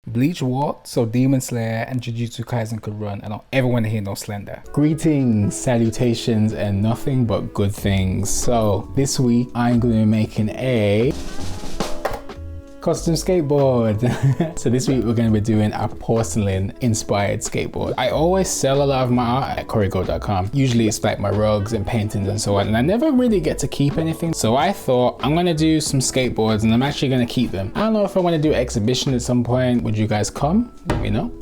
Bleach walked so Demon Slayer and Jujutsu Kaisen could run. I don't ever want to hear no Slender. Greetings, salutations, and nothing but good things. So this week I'm going to be making a custom skateboard. So this week we're going to be doing a porcelain inspired skateboard. I always sell a lot of my art at CurrieGOAT.com. Usually it's like my rugs and paintings and so on, and I never really get to keep anything. So I thought I'm going to do some skateboards and I'm actually going to keep them. I don't know if I want to do an exhibition at some point. Would you guys come? Let me know.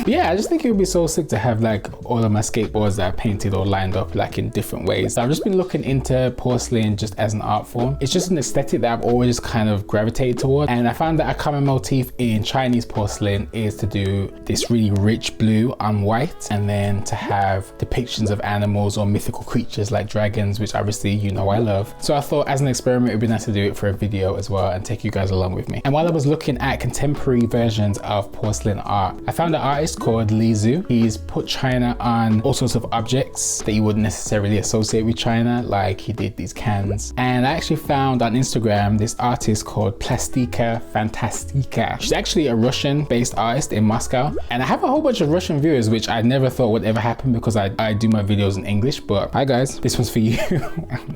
Yeah, I just think it would be so sick to have like all of my skateboards that I painted or lined up like in different ways. So I've just been looking into porcelain just as an art form. It's just an aesthetic that I've always kind of gravitated toward. And I found that a common motif in Chinese porcelain is to do this really rich blue on white, and then to have depictions of animals or mythical creatures like dragons, which obviously you know I love. So I thought as an experiment, it'd be nice to do it for a video as well and take you guys along with me. And while I was looking at contemporary versions of porcelain art, I found an artist called Li Zhu. He's put China on all sorts of objects that you wouldn't necessarily associate with China, like he did these cans. And I actually found on Instagram this artist called Plastika Fantastika. She's actually a Russian based artist in Moscow, and I have a whole bunch of Russian viewers, which I never thought would ever happen because I do my videos in English. But hi guys, this one's for you.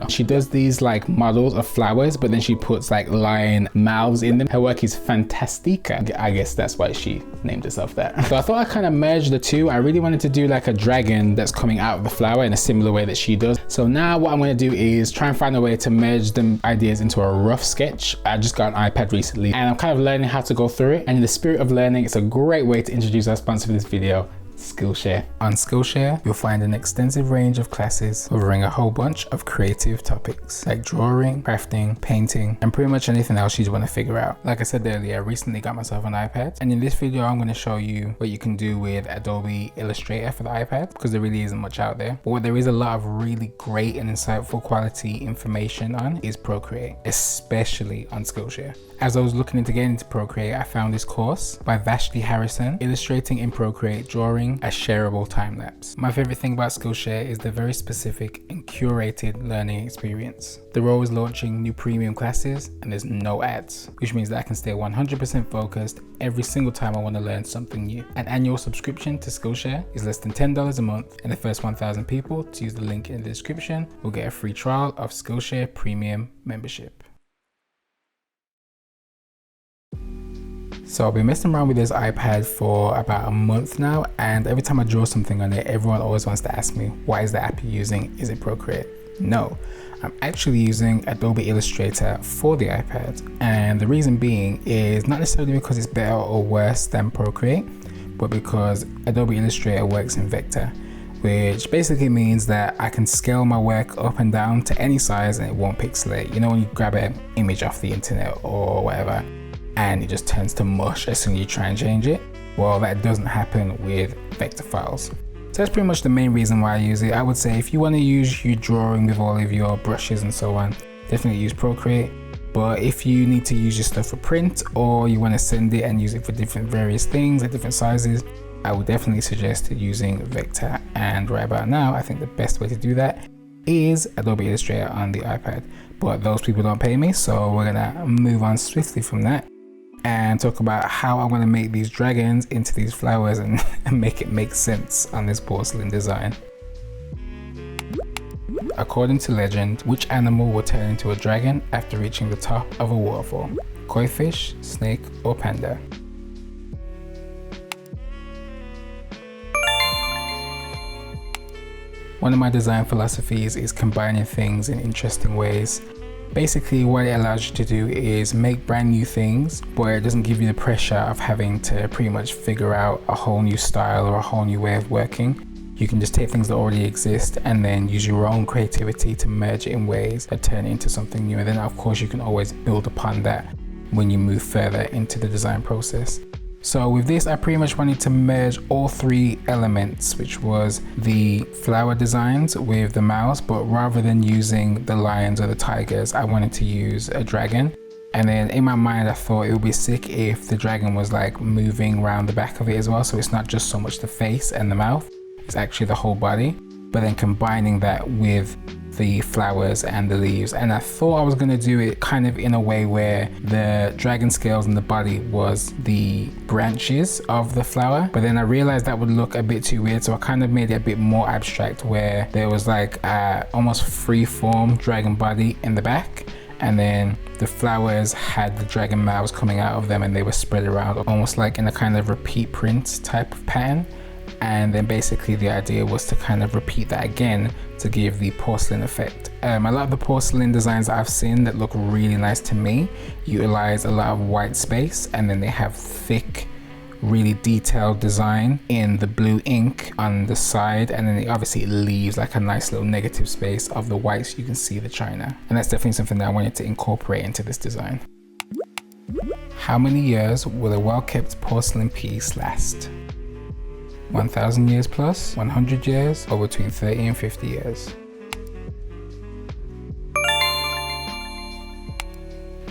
She does these like models of flowers, but then she puts like lion mouths in them. Her work is Fantastika. I guess that's why she named herself that. So I thought I kind of merged the two. I really wanted to do like a dragon that's coming out of the flower in a similar way that she does. So now what I'm going to do is try and find a way to merge them ideas into a rough sketch. I just got an iPad recently and I'm kind of learning how to go through it. And in the spirit of learning, it's a great way to introduce our sponsor for this video, Skillshare. On Skillshare, you'll find an extensive range of classes covering a whole bunch of creative topics like drawing, crafting, painting, and pretty much anything else you want to figure out. Like I said earlier, I recently got myself an iPad, and in this video I'm going to show you what you can do with Adobe Illustrator for the iPad, because there really isn't much out there. But what there is a lot of really great and insightful quality information on is Procreate, especially on Skillshare. As I was looking into getting into Procreate, I found this course by Vashti Harrison, Illustrating in Procreate, Drawing a Shareable Time-Lapse. My favorite thing about Skillshare is the very specific and curated learning experience. They're always launching new premium classes and there's no ads, which means that I can stay 100% focused every single time I want to learn something new. An annual subscription to Skillshare is less than $10 a month, and the first 1,000 people to use the link in the description will get a free trial of Skillshare Premium membership. So I've been messing around with this iPad for about a month now, and every time I draw something on it, everyone always wants to ask me, what is the app you're using? Is it Procreate? No, I'm actually using Adobe Illustrator for the iPad, and the reason being is not necessarily because it's better or worse than Procreate, but because Adobe Illustrator works in vector, which basically means that I can scale my work up and down to any size and it won't pixelate. You know, when you grab an image off the internet or whatever, and it just turns to mush as soon as you try and change it. Well, that doesn't happen with vector files. So that's pretty much the main reason why I use it. I would say if you want to use your drawing with all of your brushes and so on, definitely use Procreate. But if you need to use your stuff for print, or you want to send it and use it for different various things at different sizes, I would definitely suggest using vector. And right about now, I think the best way to do that is Adobe Illustrator on the iPad. But those people don't pay me, so we're gonna move on swiftly from that and talk about how I'm going to make these dragons into these flowers and make it make sense on this porcelain design. According to legend, which animal will turn into a dragon after reaching the top of a waterfall? Koi fish, snake, or panda? One of my design philosophies is combining things in interesting ways. Basically, what it allows you to do is make brand new things, but it doesn't give you the pressure of having to pretty much figure out a whole new style or a whole new way of working. You can just take things that already exist and then use your own creativity to merge it in ways that turn it into something new. And then of course you can always build upon that when you move further into the design process. So with this, I pretty much wanted to merge all three elements, which was the flower designs with the mouse, but rather than using the lions or the tigers, I wanted to use a dragon. And then in my mind, I thought it would be sick if the dragon was like moving around the back of it as well. So it's not just so much the face and the mouth, it's actually the whole body, but then combining that with the flowers and the leaves, and I thought I was going to do it kind of in a way where the dragon scales and the body was the branches of the flower, but then I realized that would look a bit too weird, so I kind of made it a bit more abstract where there was like almost free form dragon body in the back, and then the flowers had the dragon mouths coming out of them and they were spread around almost like in a kind of repeat print type of pattern. And then basically the idea was to kind of repeat that again to give the porcelain effect. A lot of the porcelain designs that I've seen that look really nice to me utilize a lot of white space, and then they have thick, really detailed design in the blue ink on the side, and then it obviously leaves like a nice little negative space of the white so you can see the china. And that's definitely something that I wanted to incorporate into this design. How many years will a well-kept porcelain piece last? 1,000 years plus, 100 years, or between 30 and 50 years?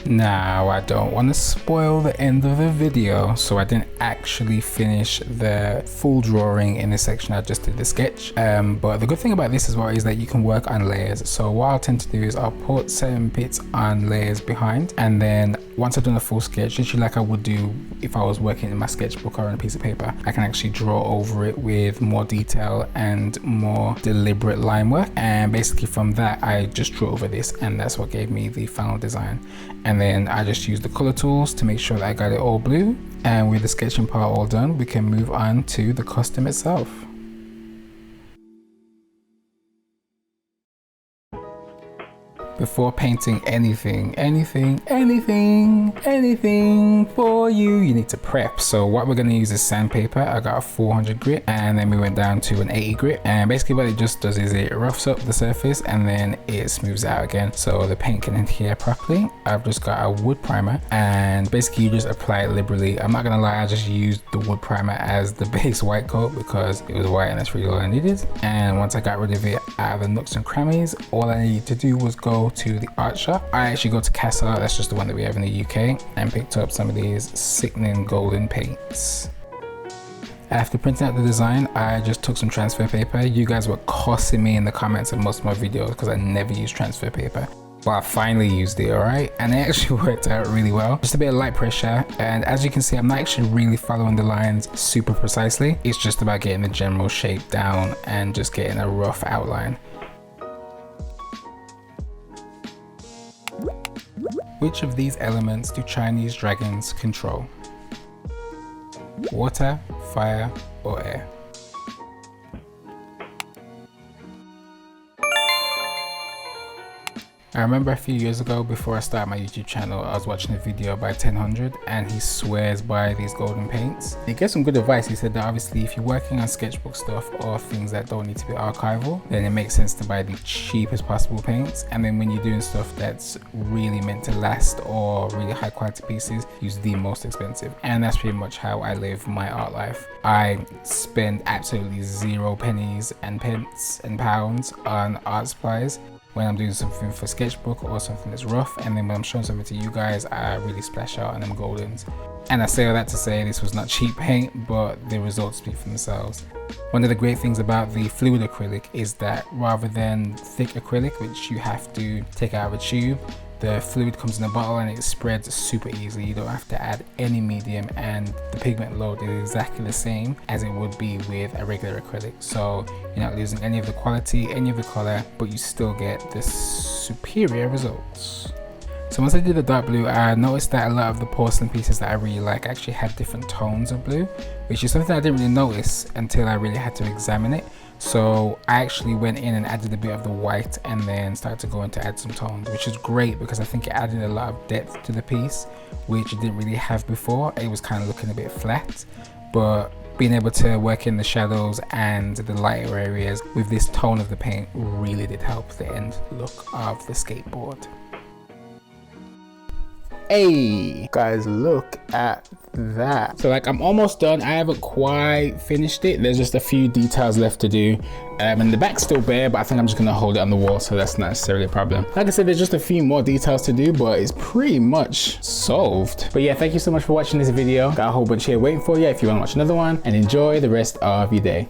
Now, I don't want to spoil the end of the video, so I didn't actually finish the full drawing in this section. I just did the sketch. But the good thing about this as well is that you can work on layers. So what I'll tend to do is I'll put certain bits on layers behind, and then once I've done a full sketch, literally like I would do if I was working in my sketchbook or on a piece of paper, I can actually draw over it with more detail and more deliberate line work. And basically from that, I just drew over this, and that's what gave me the final design. And then I just use the color tools to make sure that I got it all blue. And with the sketching part all done, we can move on to the custom itself. Before painting anything for you, you need to prep. So what we're going to use is sandpaper. I got a 400 grit, and then we went down to an 80 grit, and basically what it just does is it roughs up the surface and then it smooths out again so the paint can adhere properly. I've just got a wood primer, and basically you just apply it liberally. I'm not gonna lie, I just used the wood primer as the base white coat because it was white and that's really all I needed. And once I got rid of it out of the nooks and crannies, all I needed to do was go to the art shop. I actually go to Casa, that's just the one that we have in the UK, and picked up some of these sickening golden paints. After printing out the design, I just took some transfer paper. You guys were cussing me in the comments of most of my videos because I never use transfer paper. Well, I finally used it, alright? And it actually worked out really well. Just a bit of light pressure, and as you can see, I'm not actually really following the lines super precisely. It's just about getting the general shape down and just getting a rough outline. Which of these elements do Chinese dragons control? Water, fire, or air? I remember a few years ago, before I started my YouTube channel, I was watching a video by 1000 and he swears by these golden paints. He gave some good advice. He said that obviously if you're working on sketchbook stuff or things that don't need to be archival, then it makes sense to buy the cheapest possible paints. And then when you're doing stuff that's really meant to last or really high quality pieces, use the most expensive. And that's pretty much how I live my art life. I spend absolutely 0 pennies and pence and pounds on art supplies when I'm doing something for sketchbook or something that's rough, and then when I'm showing something to you guys, I really splash out on them goldens. And I say all that to say this was not cheap paint, but the results speak for themselves. One of the great things about the fluid acrylic is that rather than thick acrylic, which you have to take out of a tube, the fluid comes in a bottle and it spreads super easily. You don't have to add any medium, and the pigment load is exactly the same as it would be with a regular acrylic. So you're not losing any of the quality, any of the color, but you still get the superior results. So once I did the dark blue, I noticed that a lot of the porcelain pieces that I really like actually had different tones of blue, which is something I didn't really notice until I really had to examine it. So I actually went in and added a bit of the white and then started to go in to add some tones, which is great because I think it added a lot of depth to the piece, which it didn't really have before. It was kind of looking a bit flat, but being able to work in the shadows and the lighter areas with this tone of the paint really did help the end look of the skateboard. Hey guys, look at that. So like I'm almost done. I haven't quite finished it. There's just a few details left to do, and the back's still bare, but I think I'm just gonna hold it on the wall, so that's not necessarily a problem. Like I said, there's just a few more details to do, but it's pretty much solved. But yeah, thank you so much for watching this video. Got a whole bunch here waiting for you if you want to watch another one, and enjoy the rest of your day.